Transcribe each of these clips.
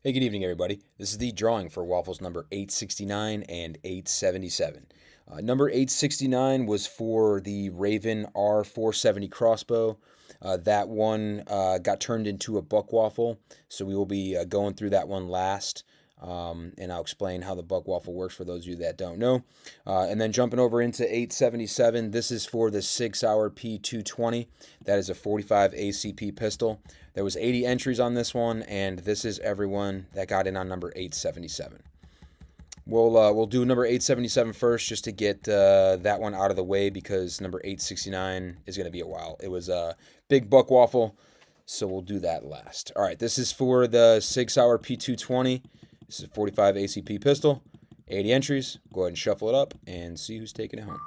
Hey, good evening, everybody. This is the drawing for waffles number 869 and 877. Number 869 was for the Raven R470 crossbow. That one got turned into a buck waffle, so we will be going through that one last. And I'll explain how the buck waffle works for those of you that don't know. And then jumping over into 877, this is for the Sig Sauer P220. That is a 45 ACP pistol. There was 80 entries on this one, and this is everyone that got in on number 877. We'll do number 877 first, just to get that one out of the way, because number 869 is going to be a while. It was a big buck waffle, so we'll do that last. All right, this is for the Sig Sauer P220. This is a 45 ACP pistol, 80 entries. Go ahead and shuffle it up and see who's taking it home.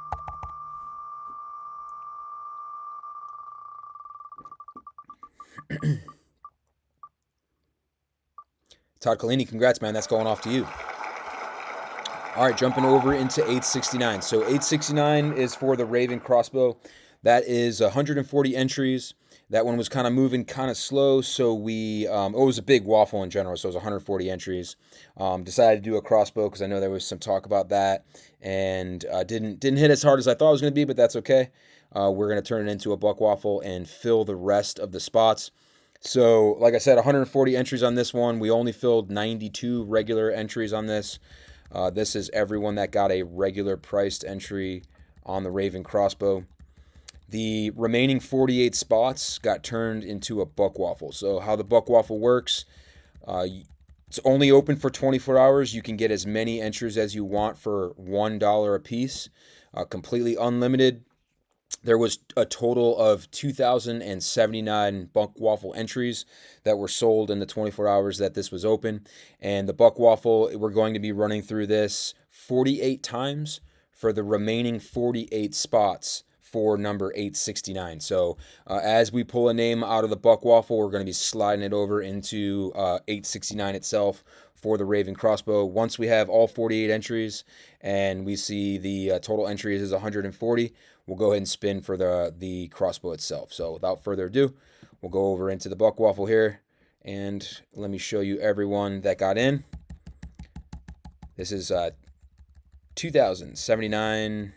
Todd Collini, congrats, man. That's going off to you. All right, jumping over into 869. So 869 is for the Raven crossbow. That is 140 entries. That one was kind of moving kind of slow, so it was a big waffle in general, so it was 140 entries. Decided to do a crossbow because I know there was some talk about that, and didn't hit as hard as I thought it was going to be, but that's okay. We're going to turn it into a buck waffle and fill the rest of the spots. So, like I said, 140 entries on this one. We only filled 92 regular entries on this. This is everyone that got a regular priced entry on the Raven crossbow. The remaining 48 spots got turned into a buck waffle. So how the buck waffle works, it's only open for 24 hours. You can get as many entries as you want for $1 a piece, completely unlimited. There was a total of 2,079 buck waffle entries that were sold in the 24 hours that this was open. And the buck waffle, we're going to be running through this 48 times for the remaining 48 spots for number 869. So as we pull a name out of the buck waffle, we're going to be sliding it over into 869 itself for the Raven crossbow. Once we have all 48 entries and we see the total entries is 140, we'll go ahead and spin for the crossbow itself. So without further ado, we'll go over into the buck waffle here, and let me show you everyone that got in. This is 2,079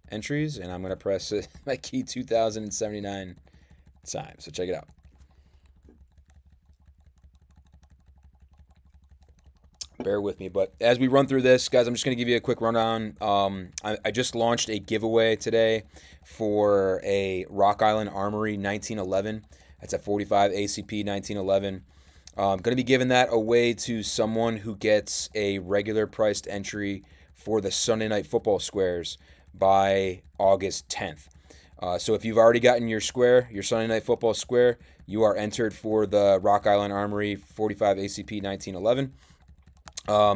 entries, and I'm going to press my key 2,079 times. So check it out. Bear with me, but as we run through this, guys, I'm just going to give you a quick rundown. I just launched a giveaway today for a Rock Island Armory 1911. That's a 45 ACP 1911. I'm going to be giving that away to someone who gets a regular priced entry for the Sunday Night Football squares by August 10th. So if you've already gotten your square, your Sunday Night Football square, you are entered for the Rock Island Armory 45 ACP 1911.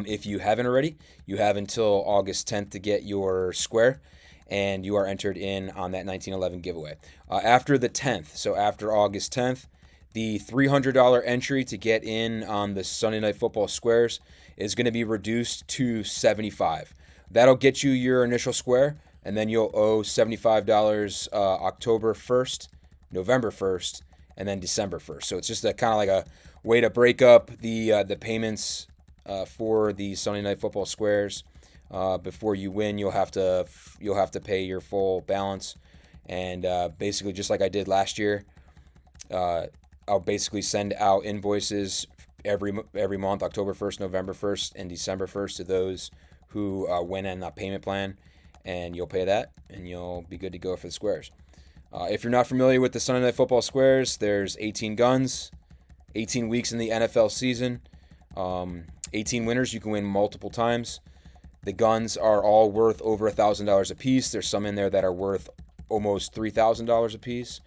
If you haven't already, you have until August 10th to get your square, and you are entered in on that 1911 giveaway. After the 10th, so after August 10th, the $300 entry to get in on the Sunday Night Football squares is going to be reduced to $75. That'll get you your initial square, and then you'll owe $75 October 1st, November 1st, and then December 1st. So it's just a kind of like a way to break up the payments for the Sunday Night Football squares. Before you win, you'll have to pay your full balance, and basically just like I did last year, I'll basically send out invoices every month, October 1st, November 1st, and December 1st, to those who win on that payment plan, and you'll pay that, and you'll be good to go for the squares. If you're not familiar with the Sunday Night Football squares, there's 18 guns, 18 weeks in the NFL season, 18 winners. You can win multiple times. The guns are all worth over $1,000 a piece. There's some in there that are worth almost $3,000 a piece.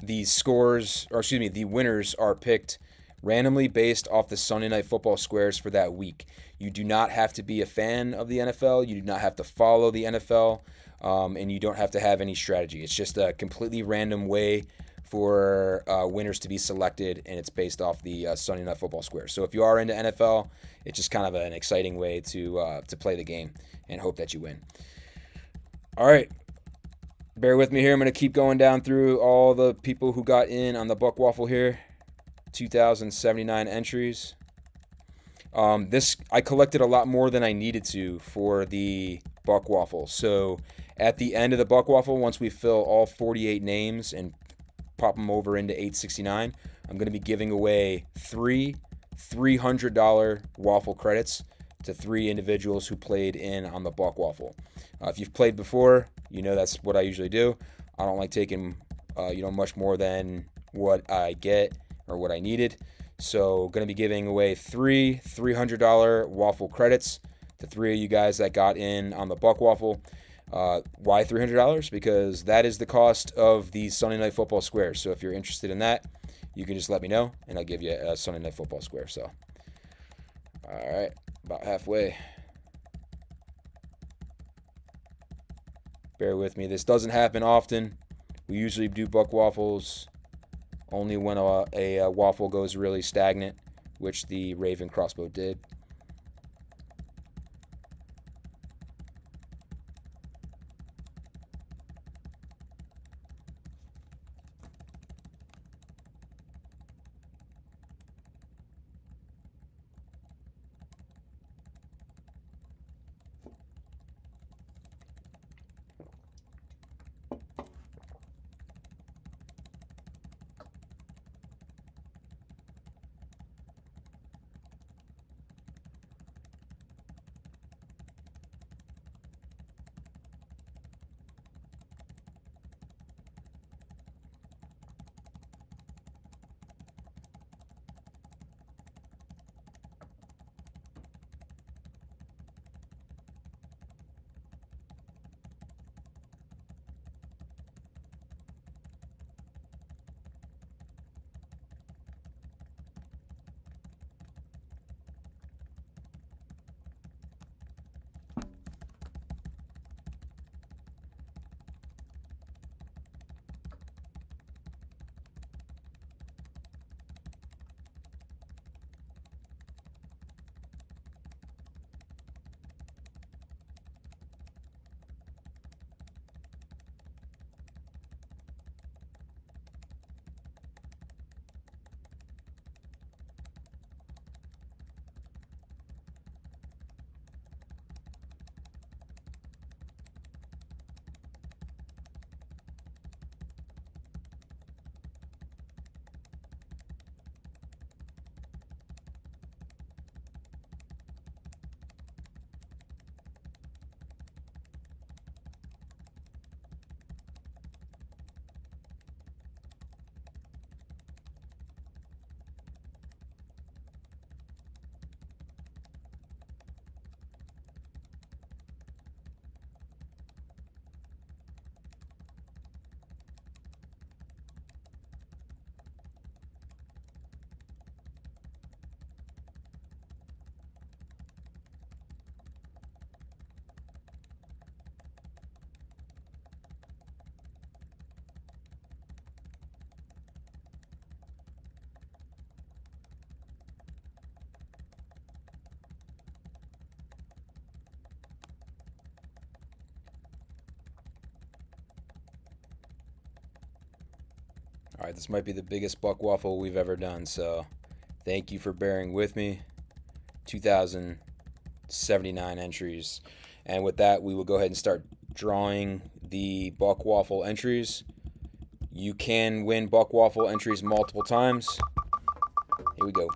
The winners are picked randomly based off the Sunday Night Football squares for that week. You do not have to be a fan of the NFL. You do not have to follow the NFL, and you don't have to have any strategy. It's just a completely random way for winners to be selected, and it's based off the Sunday Night Football squares. So if you are into NFL, it's just kind of an exciting way to play the game and hope that you win. All right. Bear with me here. I'm going to keep going down through all the people who got in on the buck waffle here. 2,079 entries. This I collected a lot more than I needed to for the Buck Waffle. So at the end of the Buck Waffle, once we fill all 48 names and pop them over into 869, I'm going to be giving away three $300 waffle credits to 3 individuals who played in on the Buck Waffle. If you've played before, you know that's what I usually do. I don't like taking much more than what I get or what I needed. So going to be giving away 3 $300 waffle credits to 3 of you guys that got in on the Buck Waffle. Why $300? Because that is the cost of these Sunday Night Football squares. So if you're interested in that, you can just let me know, and I'll give you a Sunday Night Football square. So, all right, about halfway. Bear with me. This doesn't happen often. We usually do Buck Waffles only when a waffle goes really stagnant, which the Raven Crossbow did. All right, this might be the biggest Buck Waffle we've ever done, so thank you for bearing with me. 2,079 entries. And with that, we will go ahead and start drawing the Buck Waffle entries. You can win Buck Waffle entries multiple times. Here we go.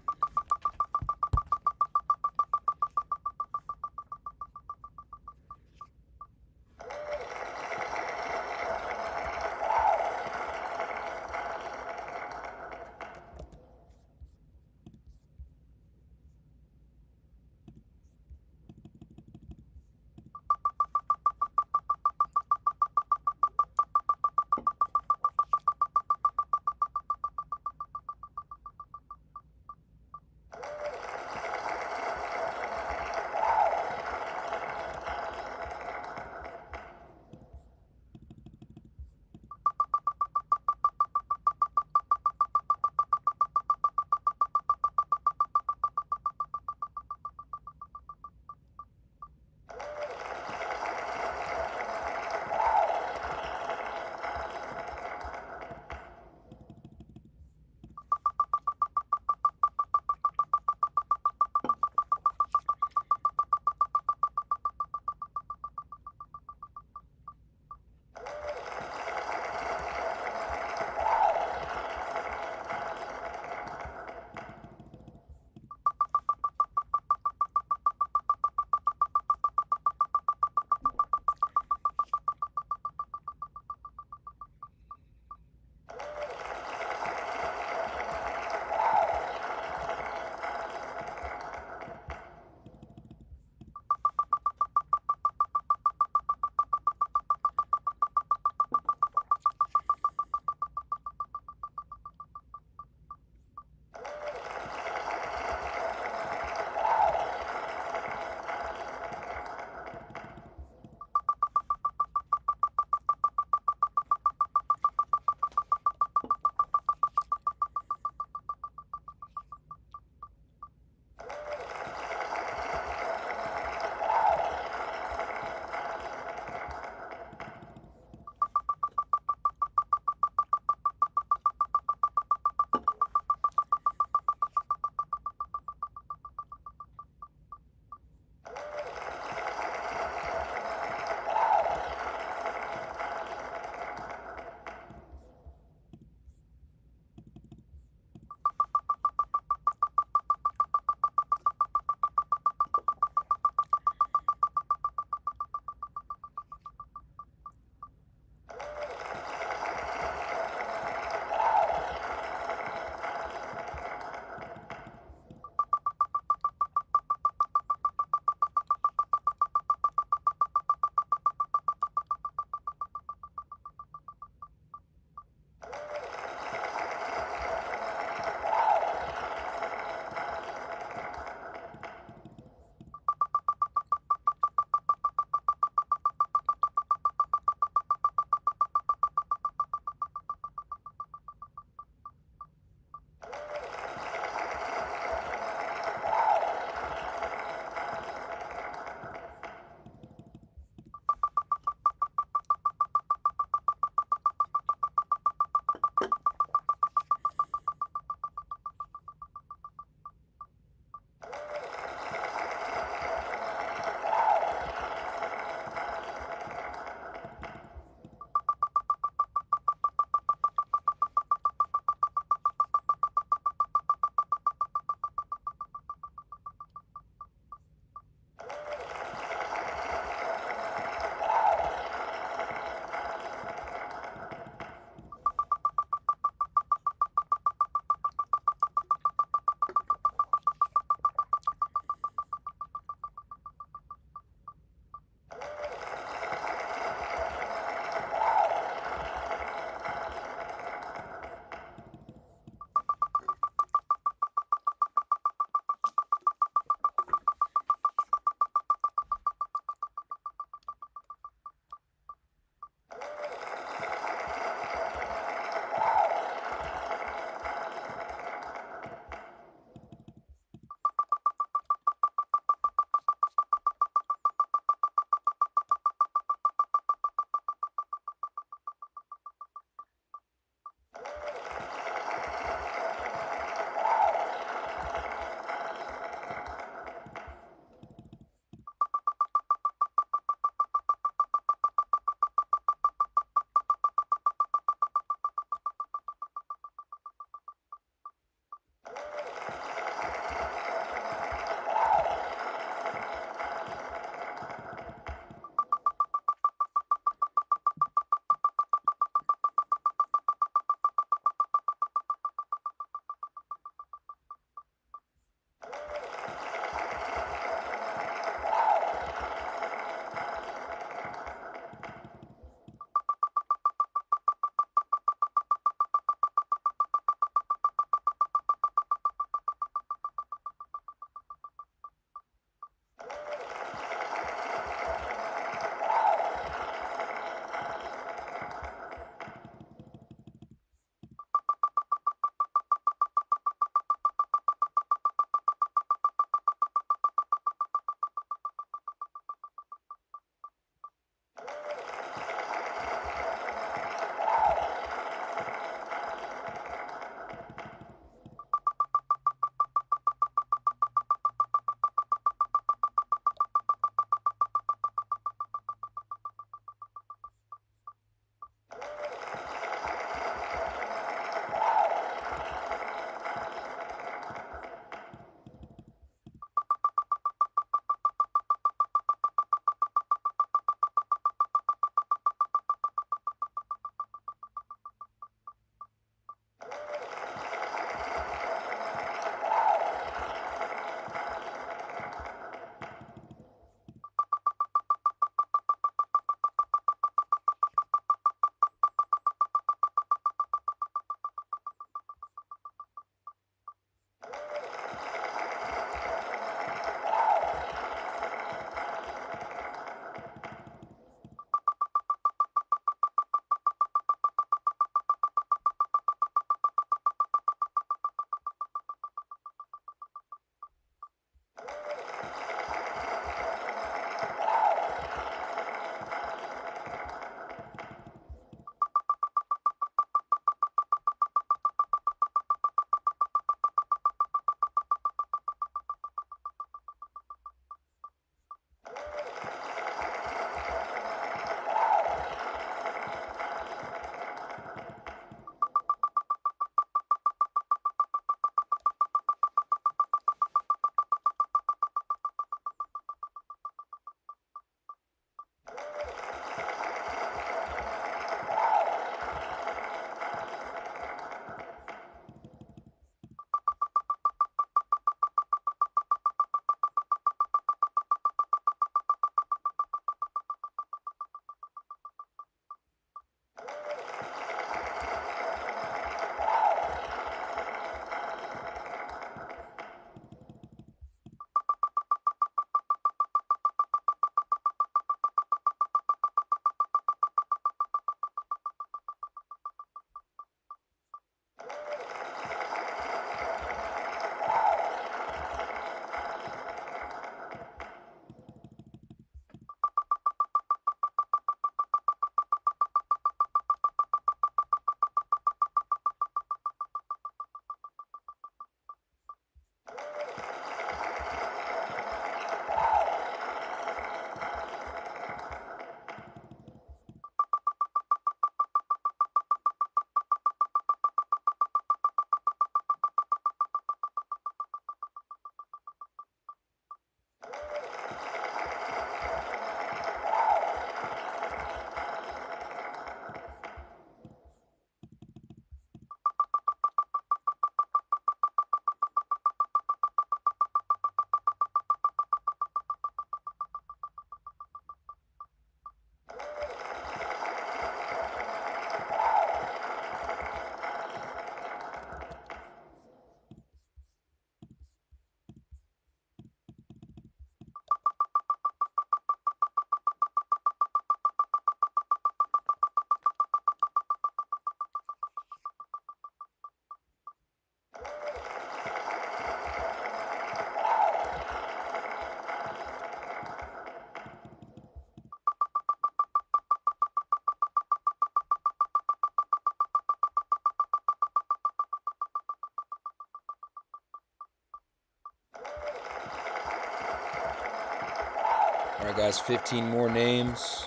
right, guys, 15 more names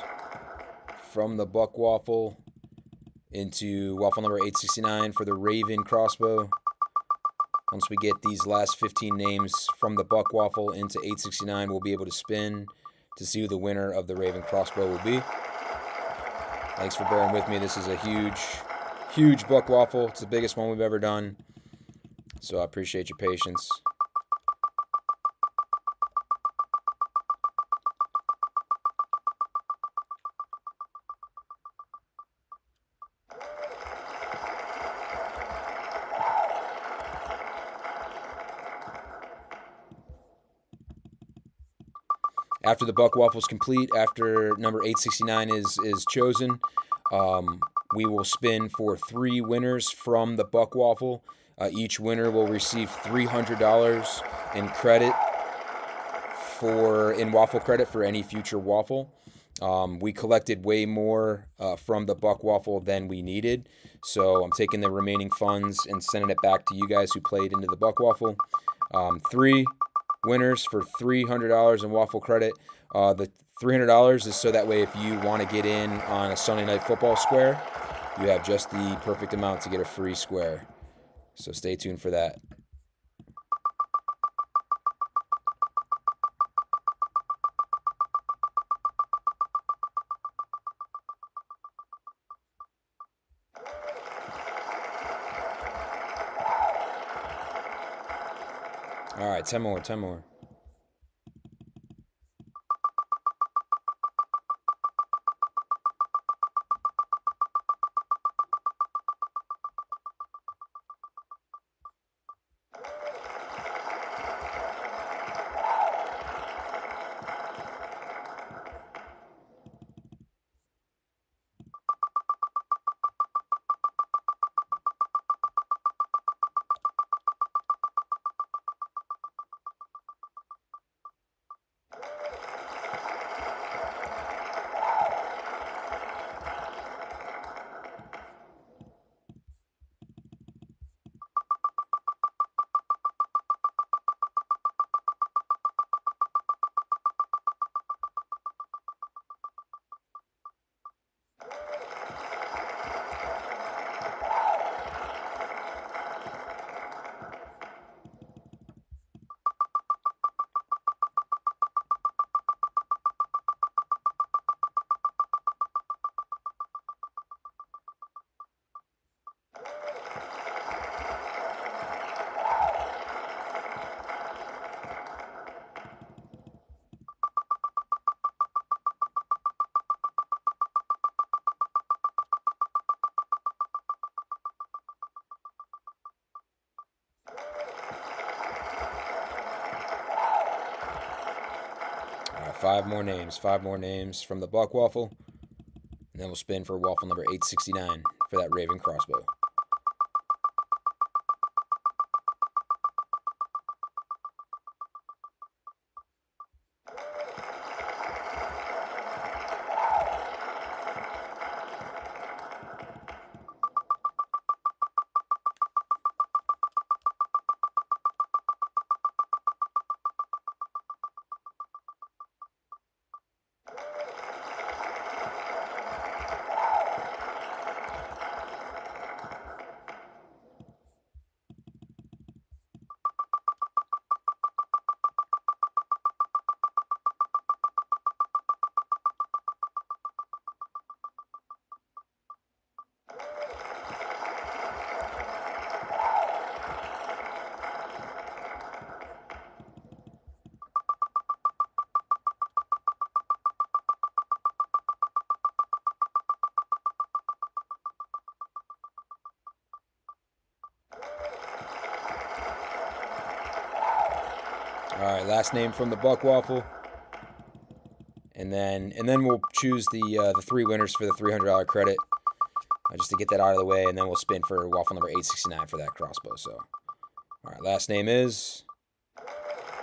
from the Buck Waffle into waffle number 869 for the Raven crossbow. Once we get these last 15 names from the Buck Waffle into 869, we'll be able to spin to see who the winner of the Raven crossbow will be. Thanks for bearing with me. This is a huge Buck Waffle. It's the biggest one we've ever done. So I appreciate your patience. After the Buck Waffle is complete, after number 869 is chosen, we will spin for 3 winners from the Buck Waffle. Each winner will receive $300 in credit in waffle credit for any future waffle. We collected way more from the Buck Waffle than we needed, so I'm taking the remaining funds and sending it back to you guys who played into the Buck Waffle. 3 winners for $300 in waffle credit. The $300 is so that way if you want to get in on a Sunday Night Football square, you have just the perfect amount to get a free square. So stay tuned for that. All right, 10 more. All right, 5 more names from the Buck Waffle, and then we'll spin for waffle number 869 for that Raven crossbow. All right, last name from the Buck Waffle, and then we'll choose the 3 winners for the $300 credit, just to get that out of the way, and then we'll spin for waffle number 869 for that crossbow. So, all right, last name is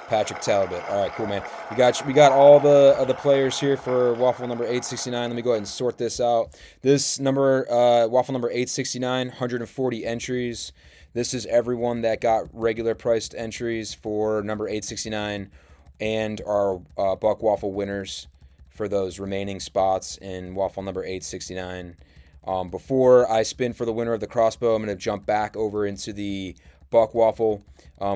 Patrick Talbot. All right, cool, man. We got all the players here for waffle number 869. Let me go ahead and sort this out. This number, waffle number 869, 140 entries. This is everyone that got regular priced entries for number 869 and our Buck Waffle winners for those remaining spots in waffle number 869. Before I spin for the winner of the crossbow, I'm going to jump back over into the Buck Waffle.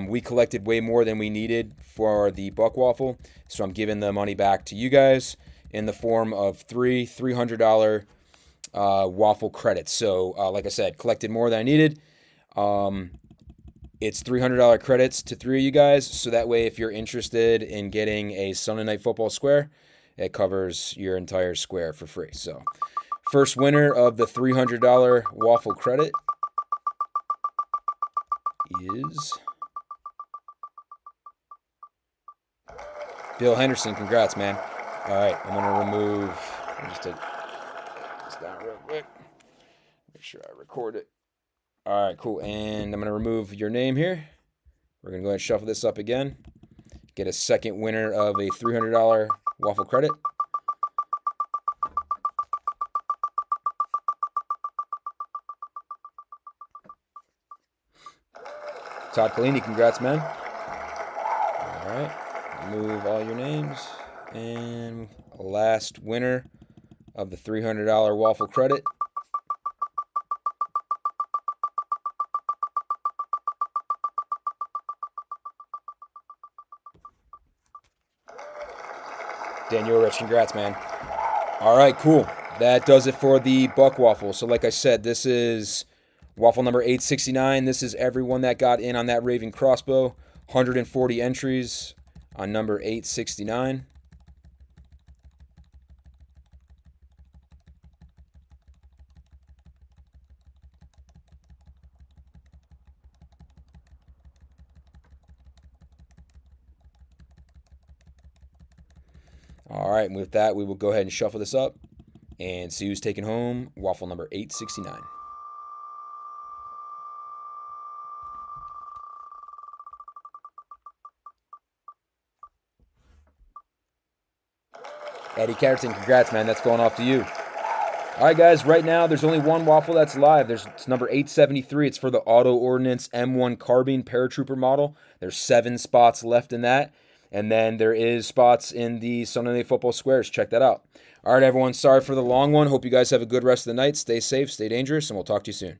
We collected way more than we needed for the Buck Waffle, so I'm giving the money back to you guys in the form of three $300 waffle credits. So, like I said, collected more than I needed. It's $300 credits to 3 of you guys, so that way if you're interested in getting a Sunday Night Football square, it covers your entire square for free. So, first winner of the $300 waffle credit is Bill Henderson. Congrats, man. All right, I'm going to remove, let me just take this down real quick. Make sure I record it. All right, cool. And I'm going to remove your name here. We're going to go ahead and shuffle this up again. Get a second winner of a $300 waffle credit. Todd Collini, congrats, man. All right, remove all your names. And last winner of the $300 waffle credit. Daniel Rich, congrats, man. All right, cool. That does it for the Buck Waffle. So like I said, this is waffle number 869. This is everyone that got in on that Raven crossbow. 140 entries on number 869. All right, and with that, we will go ahead and shuffle this up and see who's taking home waffle number 869. Eddie Carrington, congrats, man. That's going off to you. All right, guys, right now there's only one waffle that's live. It's number 873. It's for the Auto Ordnance M1 Carbine Paratrooper model. There's 7 spots left in that. And then there is spots in the Sunday Night Football squares. Check that out. All right, everyone. Sorry for the long one. Hope you guys have a good rest of the night. Stay safe, stay dangerous, and we'll talk to you soon.